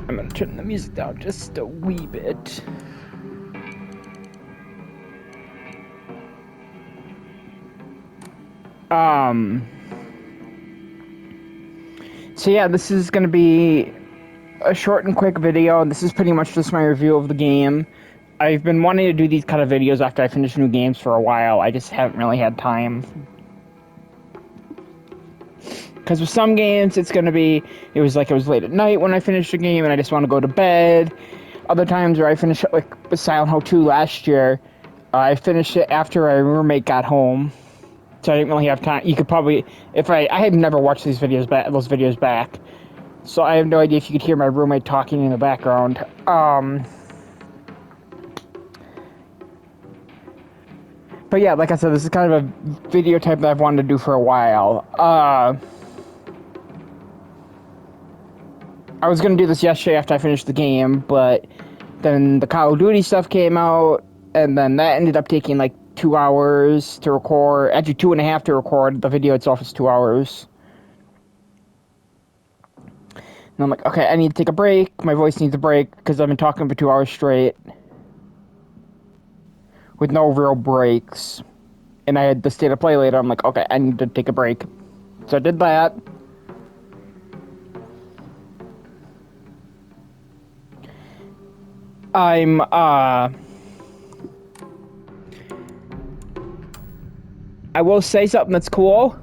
I'm gonna turn the music down just a wee bit. So yeah, this is gonna be a short and quick video. This is pretty much just my review of the game. I've been wanting to do these kind of videos after I finish new games for a while. I just haven't really had time. Because with some games, it was late at night when I finished a game and I just want to go to bed. Other times where I finished it, like with Silent Hill 2 last year, I finished it after my roommate got home. So I didn't really have time. You could probably, if I had never watched those videos back. So I have no idea if you could hear my roommate talking in the background. But yeah, like I said, this is kind of a video type that I've wanted to do for a while. I was gonna do this yesterday after I finished the game, but then the Call of Duty stuff came out, and then that ended up taking like 2 hours to record. Actually, 2.5 to record. The video itself is 2 hours. And I'm like, okay, I need to take a break. My voice needs a break because I've been talking for 2 hours straight with no real breaks. And I had the state of play later. I'm like, okay, I need to take a break. So I did that. I will say something that's cool.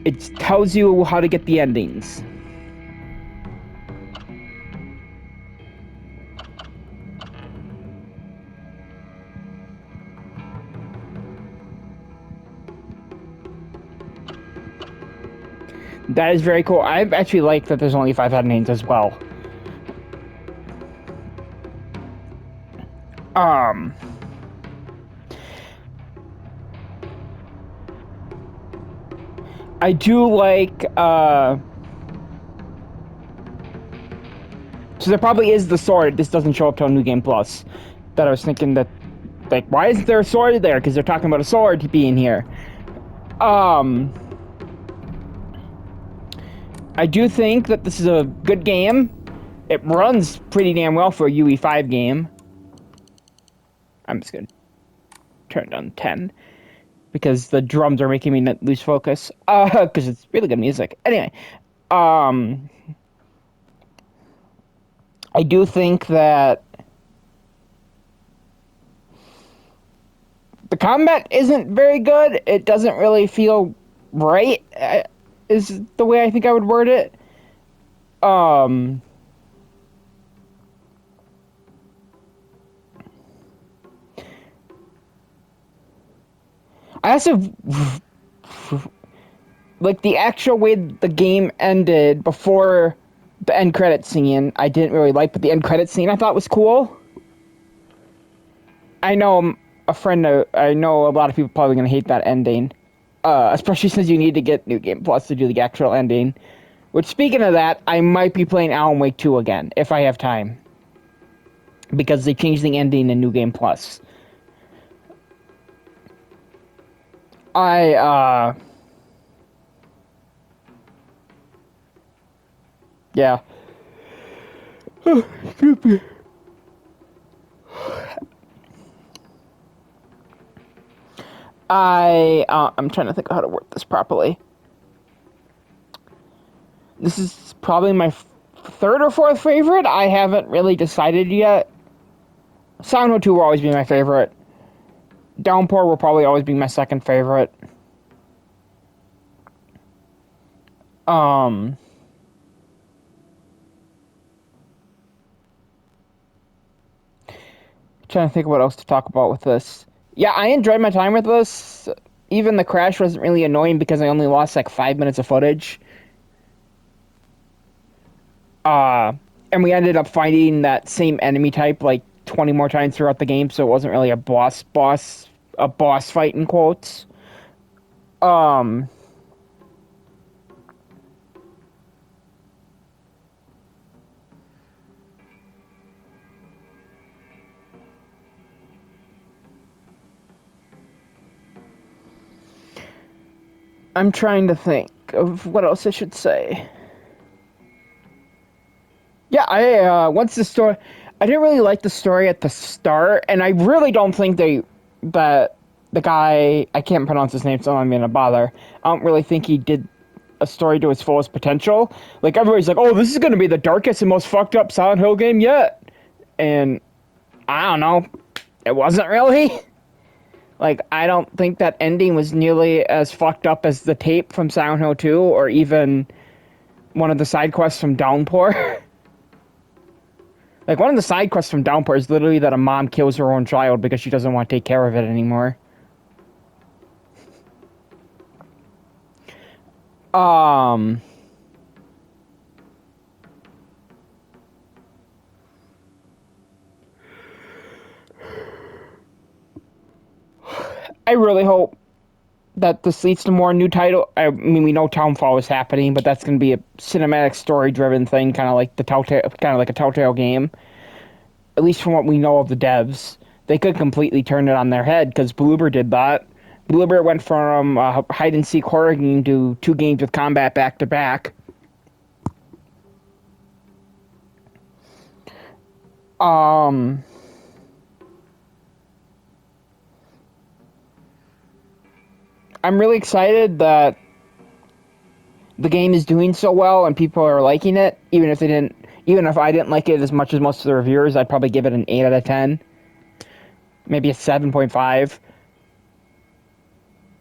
It tells you how to get the endings. That is very cool. I actually like that there's only 5 endings as well. I do like, so there probably is the sword. This doesn't show up till New Game Plus. That I was thinking that, like, why isn't there a sword there? Because they're talking about a sword being here. I do think that this is a good game. It runs pretty damn well for a UE5 game. I'm just gonna turn it down 10 because the drums are making me lose focus. Because it's really good music. Anyway, I do think that the combat isn't very good. It doesn't really feel right, is the way I think I would word it. I also like the actual way the game ended before the end credit scene. I didn't really like, but the end credit scene I thought was cool. I know I know a lot of people probably gonna hate that ending, especially since you need to get New Game Plus to do the actual ending. Which, speaking of that, I might be playing Alan Wake 2 again if I have time, because they changed the ending in New Game Plus. Yeah. Excuse me. I'm trying to think of how to word this properly. This is probably my third or fourth favorite. I haven't really decided yet. Silent Hill 2 will always be my favorite. Downpour will probably always be my second favorite. Trying to think of what else to talk about with this. Yeah, I enjoyed my time with this. Even the crash wasn't really annoying because I only lost like 5 minutes of footage. And we ended up finding that same enemy type like 20 more times throughout the game, so it wasn't really a boss fight in quotes. Um, I'm trying to think of what else I should say. Yeah, once the story, I didn't really like the story at the start, and I really don't think that the guy, I can't pronounce his name, so I'm gonna bother. I don't really think he did a story to its fullest potential. Like, everybody's like, oh, this is gonna be the darkest and most fucked up Silent Hill game yet. And I don't know, it wasn't really. Like, I don't think that ending was nearly as fucked up as the tape from Silent Hill 2, or even one of the side quests from Downpour. Like, one of the side quests from Downpour is literally that a mom kills her own child because she doesn't want to take care of it anymore. Um... I really hope that this leads to more new title. I mean, we know Townfall is happening, but that's going to be a cinematic story-driven thing, kind of like a Telltale game. At least from what we know of the devs, they could completely turn it on their head because Bloober did that. Bloober went from a hide and seek horror game to 2 games with combat back to back. Um, I'm really excited that the game is doing so well and people are liking it. Even if I didn't like it as much as most of the reviewers, I'd probably give it an 8 out of 10, maybe a 7.5.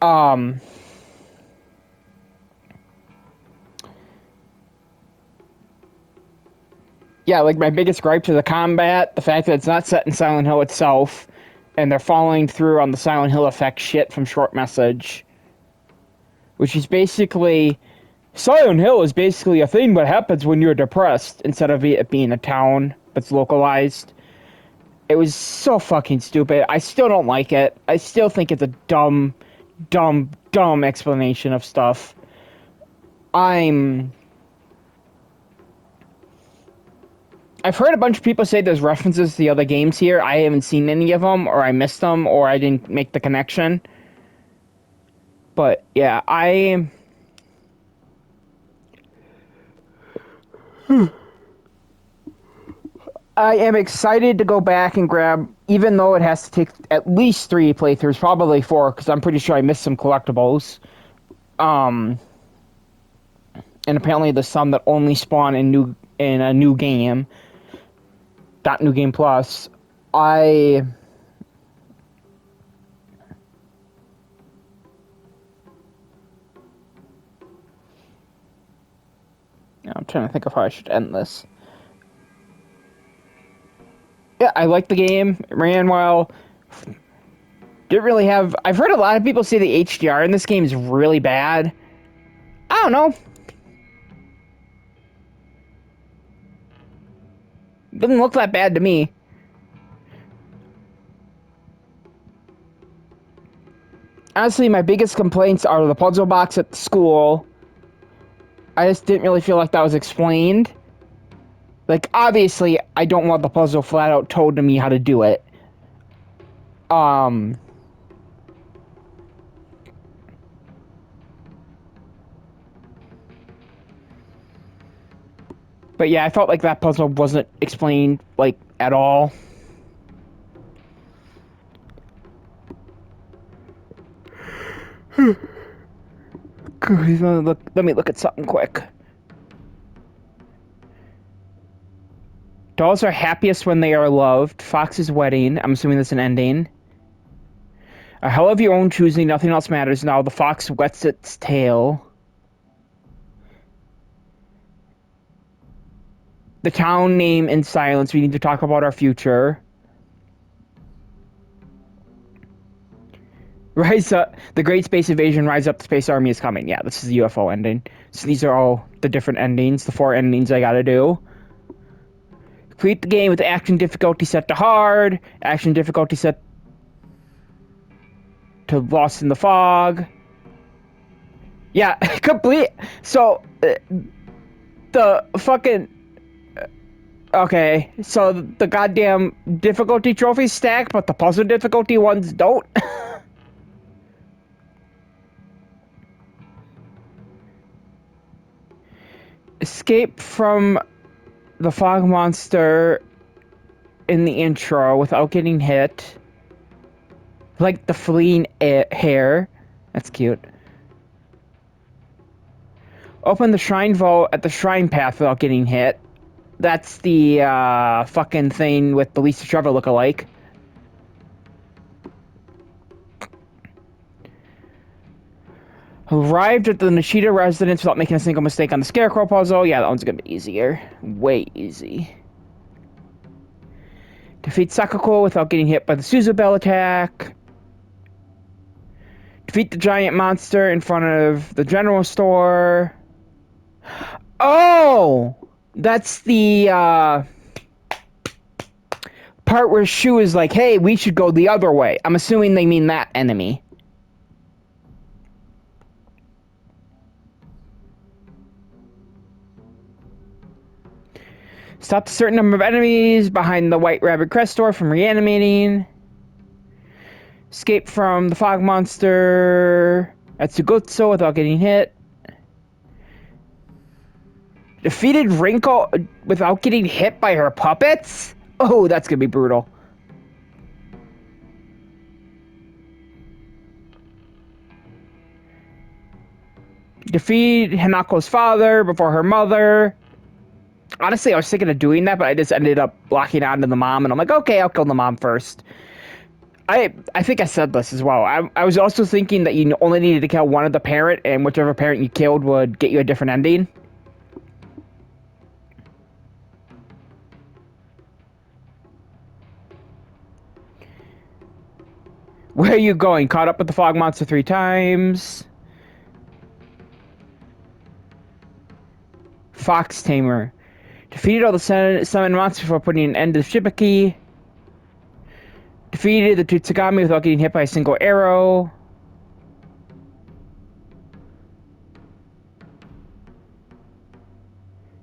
Um, yeah, like my biggest gripe to the combat, the fact that it's not set in Silent Hill itself, and they're following through on the Silent Hill effect shit from Short Message, which is basically Silent Hill is basically a thing that happens when you're depressed instead of it being a town that's localized. It was so fucking stupid. I still don't like it. I still think it's a dumb explanation of stuff. I've heard a bunch of people say there's references to the other games here. I haven't seen any of them, or I missed them, or I didn't make the connection. But yeah, I am excited to go back and grab, even though it has to take at least 3 playthroughs, probably 4, because I'm pretty sure I missed some collectibles. And apparently there's some that only spawn in a new game, not New Game Plus. I'm trying to think of how I should end this. Yeah, I like the game. It ran well. Didn't really have... I've heard a lot of people say the HDR in this game is really bad. I don't know. Doesn't look that bad to me. Honestly, my biggest complaints are the puzzle box at the school. I just didn't really feel like that was explained. Like, obviously, I don't want the puzzle flat out told to me how to do it. But yeah, I felt like that puzzle wasn't explained, like, at all. Let me look at something quick. Dolls are happiest when they are loved. Fox's wedding. I'm assuming that's an ending. A hell of your own choosing. Nothing else matters now. The fox wets its tail. The town name in silence. We need to talk about our future. Rise up. The Great Space Invasion. Rise up. The Space Army is coming. Yeah, this is the UFO ending. So these are all the different endings. The 4 endings I gotta do. Complete the game with action difficulty set to hard. Action difficulty set to Lost in the Fog. Yeah, complete. So, the fucking... Okay, so the goddamn difficulty trophies stack, but the puzzle difficulty ones don't. escape from the fog monster in the intro without getting hit. Like the fleeing hare. That's cute. Open the shrine vault at the shrine path without getting hit. That's the fucking thing with the Lisa Trevor lookalike. Arrived at the Nishida residence without making a single mistake on the Scarecrow puzzle. Yeah, that one's gonna be easier. Way easy. Defeat Sakako without getting hit by the Suzubel attack. Defeat the giant monster in front of the general store. Oh! That's the part where Shu is like, hey, we should go the other way. I'm assuming they mean that enemy. Stop a certain number of enemies behind the White Rabbit Crest door from reanimating. Escape from the fog monster at Sugutsu without getting hit. Defeated Rinko without getting hit by her puppets? Oh, that's gonna be brutal. Defeat Hanako's father before her mother. Honestly, I was thinking of doing that, but I just ended up locking onto the mom, and I'm like, okay, I'll kill the mom first. I think I said this as well. I was also thinking that you only needed to kill one of the parent, and whichever parent you killed would get you a different ending. Where are you going? Caught up with the fog monster 3 times. Fox Tamer. Defeated all the summon monsters before putting an end to the Shibaki. Defeated the Tutsugami without getting hit by a single arrow.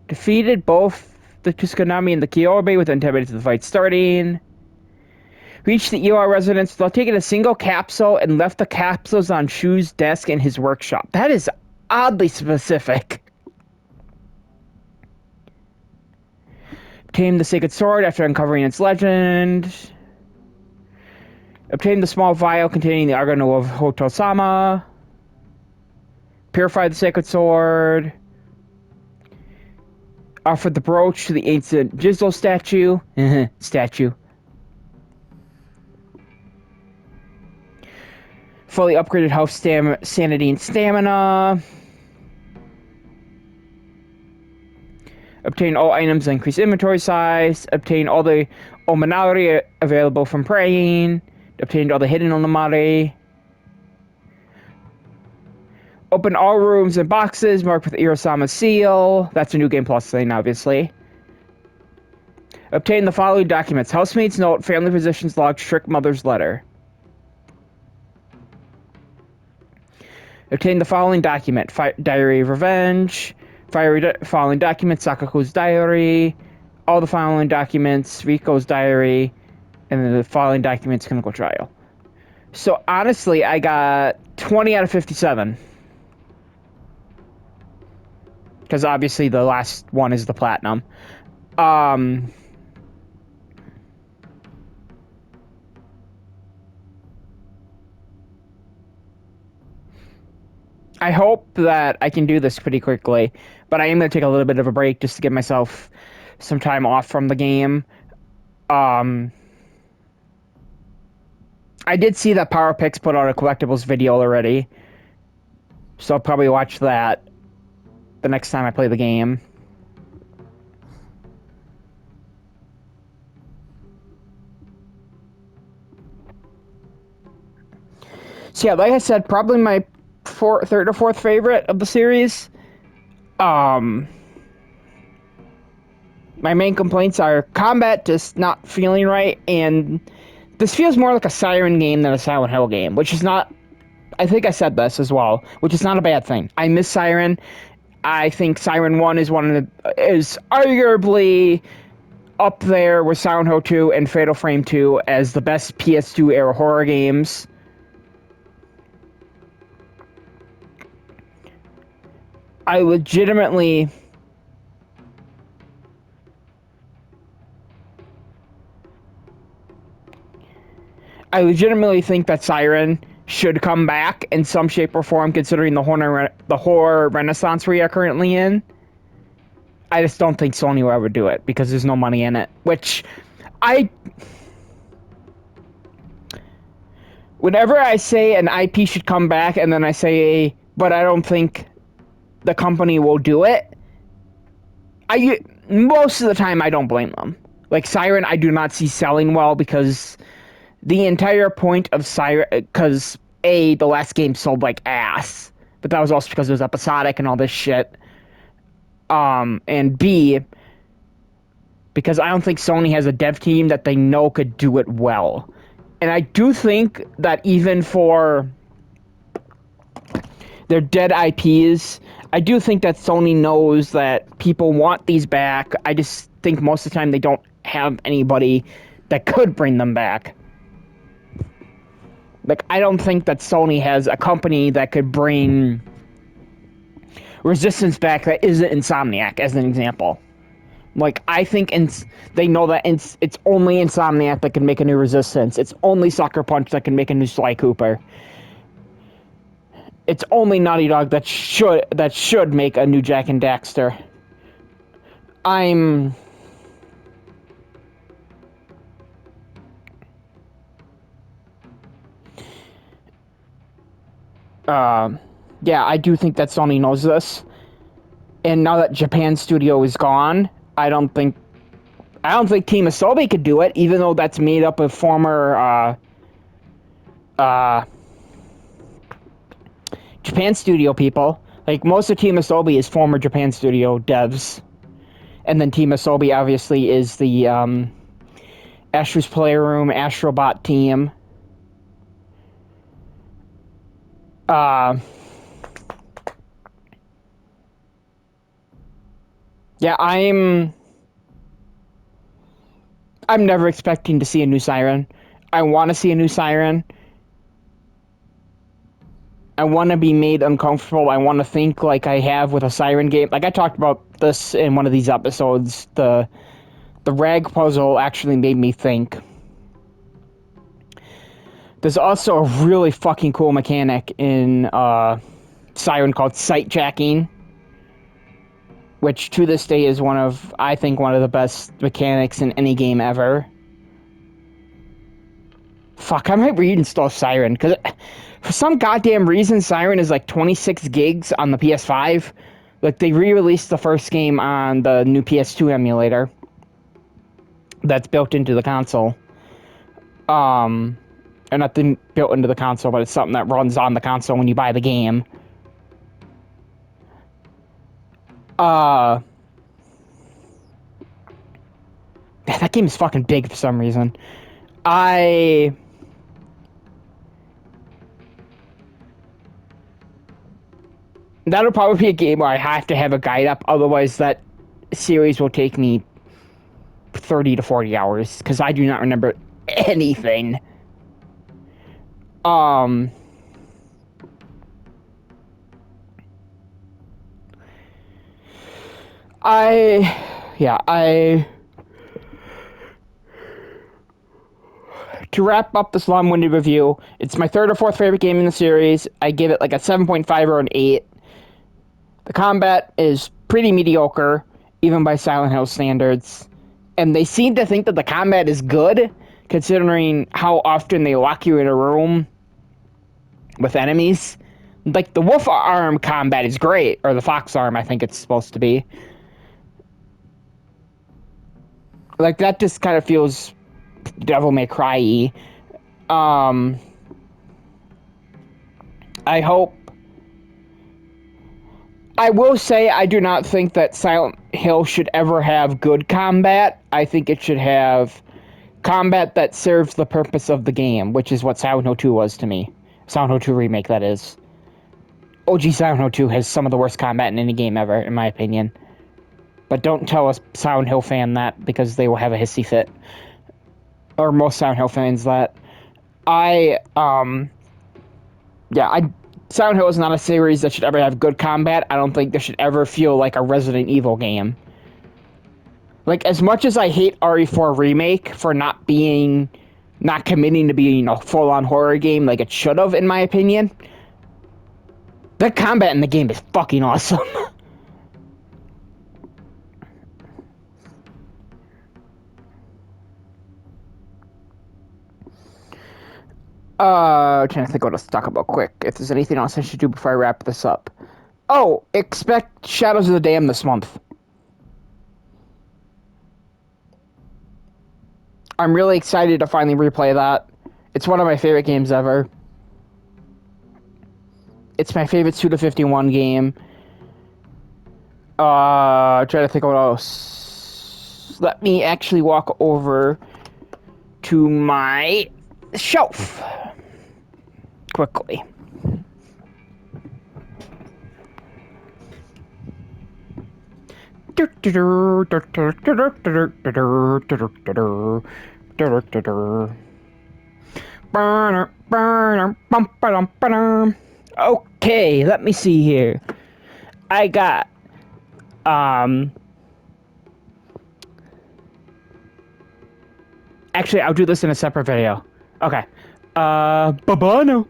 Defeated both the Tutsugami and the Kyobe within 10 minutes of the fight starting. Reached the ER residence without taking a single capsule and left the capsules on Shu's desk in his workshop. That is oddly specific. Obtained the Sacred Sword after uncovering its legend. Obtained the small vial containing the Argano of Hoto-sama. Purified the Sacred Sword. Offered the brooch to the ancient Jizo statue. Statue. Fully upgraded health, sanity, and stamina. Obtain all items that increase inventory size. Obtain all the Omanari available from praying. Obtained all the hidden Omanari. Open all rooms and boxes marked with Irosama's seal. That's a new Game Plus thing, obviously. Obtain the following documents. Housemate's note, family physician's log, strict mother's letter. Obtain the following document. Diary of Revenge. Following documents. Sakako's diary. All the following documents. Riko's diary. And then the following documents. Clinical trial. So honestly, I got 20 out of 57. Because obviously the last one is the platinum. I hope that I can do this pretty quickly, but I am going to take a little bit of a break just to give myself some time off from the game. I did see that PowerPix put out a collectibles video already, so I'll probably watch that the next time I play the game. So yeah, like I said, probably my third or fourth favorite of the series. My main complaints are combat just not feeling right, and this feels more like a Siren game than a Silent Hill game, which is not... I think I said this as well, which is not a bad thing. I miss Siren. I think Siren 1 is is arguably up there with Silent Hill 2 and Fatal Frame 2 as the best PS2 era horror games. I legitimately I legitimately think that Siren should come back in some shape or form, considering the horror renaissance we are currently in. I just don't think Sony will ever do it because there's no money in it. Which whenever I say an IP should come back, and then I say, but I don't think the company will do it, most of the time I don't blame them. Like Siren, I do not see selling well because the entire point of Siren, because the last game sold like ass, but that was also because it was episodic and all this shit. And B, because I don't think Sony has a dev team that they know could do it well. And I do think that even for their dead IPs, I do think that Sony knows that people want these back. I just think most of the time they don't have anybody that could bring them back. Like, I don't think that Sony has a company that could bring Resistance back that isn't Insomniac, as an example. Like, I think they know that it's only Insomniac that can make a new Resistance. It's only Sucker Punch that can make a new Sly Cooper. It's only Naughty Dog that should make a new Jak and Daxter. Yeah, I do think that Sony knows this. And now that Japan Studio is gone, I don't think Team Asobi could do it, even though that's made up of former Japan Studio people. Like, most of Team Asobi is former Japan Studio devs. And then Team Asobi obviously is the Astro's Playroom, Astrobot team. Yeah, I'm never expecting to see a new Siren. I want to see a new Siren. I want to be made uncomfortable. I want to think like I have with a Siren game. Like, I talked about this in one of these episodes. The rag puzzle actually made me think. There's also a really fucking cool mechanic in Siren called sight jacking, which to this day is I think one of the best mechanics in any game ever. Fuck, I might reinstall Siren, because for some goddamn reason, Siren is like 26 gigs on the PS5. Like, they re-released the first game on the new PS2 emulator that's built into the console. Or not built into the console, but it's something that runs on the console when you buy the game. That game is fucking big for some reason. That'll probably be a game where I have to have a guide up, otherwise that series will take me 30 to 40 hours, because I do not remember anything. To wrap up this long-winded review, it's my third or fourth favorite game in the series. I give it like a 7.5 or an 8. The combat is pretty mediocre, even by Silent Hill standards. And they seem to think that the combat is good, considering how often they lock you in a room with enemies. Like, the wolf arm combat is great, or the fox arm, I think it's supposed to be. Like, that just kind of feels Devil May Cry-y. I will say I do not think that Silent Hill should ever have good combat. I think it should have combat that serves the purpose of the game, which is what Silent Hill 2 was to me. Silent Hill 2 Remake, that is. OG Silent Hill 2 has some of the worst combat in any game ever, in my opinion. But don't tell a Silent Hill fan that, because they will have a hissy fit. Or most Silent Hill fans that. Silent Hill is not a series that should ever have good combat. I don't think this should ever feel like a Resident Evil game. Like, as much as I hate RE4 Remake for not being not committing to being a full-on horror game like it should have, in my opinion. The combat in the game is fucking awesome. Trying to think what else to talk about quick. If there's anything else I should do before I wrap this up. Oh, expect Shadows of the Dam this month. I'm really excited to finally replay that. It's one of my favorite games ever. It's my favorite Suda51 game. Try to think of what else. Let me actually walk over to my shelf quickly. Okay, let me see here. I got actually I'll do this in a separate video. Okay. Bye-bye now.